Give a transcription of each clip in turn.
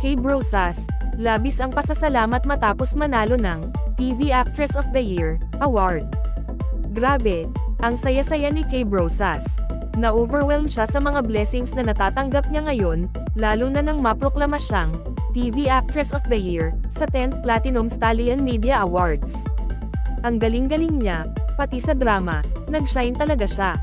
Kay Brosas, labis ang pasasalamat matapos manalo ng TV Actress of the Year award. Grabe, ang saya-saya ni Kay Brosas. Na-overwhelm siya sa mga blessings na natatanggap niya ngayon, lalo na nang maproklama siyang TV Actress of the Year sa 10th Platinum Stallion Media Awards. Ang galing-galing niya, pati sa drama, nag-shine talaga siya.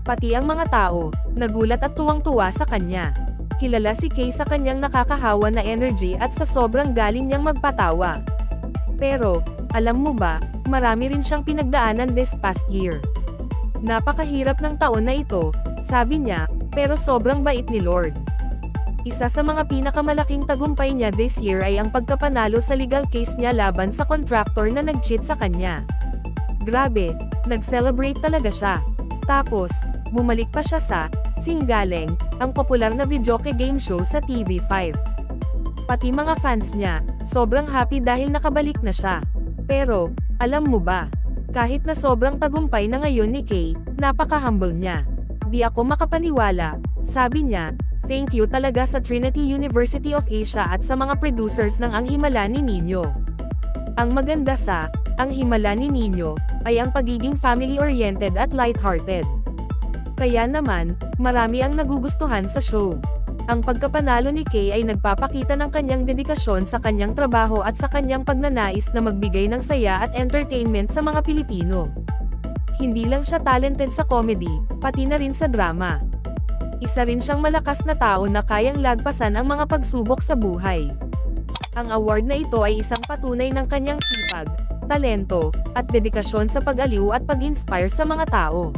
Pati ang mga tao, nagulat at tuwang-tuwa sa kanya. Kilala si Kay sa kanyang nakakahawa na energy at sa sobrang galing niyang magpatawa. Pero, alam mo ba, marami rin siyang pinagdaanan this past year. Napakahirap ng taon na ito, sabi niya, pero sobrang bait ni Lord. Isa sa mga pinakamalaking tagumpay niya this year ay ang pagkapanalo sa legal case niya laban sa contractor na nag-cheat sa kanya. Grabe, nag-celebrate talaga siya. Tapos, bumalik pa siya sa Singgaling, ang popular na videoke game show sa TV5. Pati mga fans niya, sobrang happy dahil nakabalik na siya. Pero, alam mo ba, kahit na sobrang tagumpay na ngayon ni Kay, napaka-humble niya. Di ako makapaniwala, sabi niya, thank you talaga sa Trinity University of Asia at sa mga producers ng Ang Himala ni Nino. Ang maganda sa Ang Himala ni Nino ay ang pagiging family-oriented at light-hearted. Kaya naman, marami ang nagugustuhan sa show. Ang pagkapanalo ni Kay ay nagpapakita ng kanyang dedikasyon sa kanyang trabaho at sa kanyang pagnanais na magbigay ng saya at entertainment sa mga Pilipino. Hindi lang siya talented sa comedy, pati na rin sa drama. Isa rin siyang malakas na tao na kayang lagpasan ang mga pagsubok sa buhay. Ang award na ito ay isang patunay ng kanyang sipag, talento, at dedikasyon sa pag-aliw at pag-inspire sa mga tao.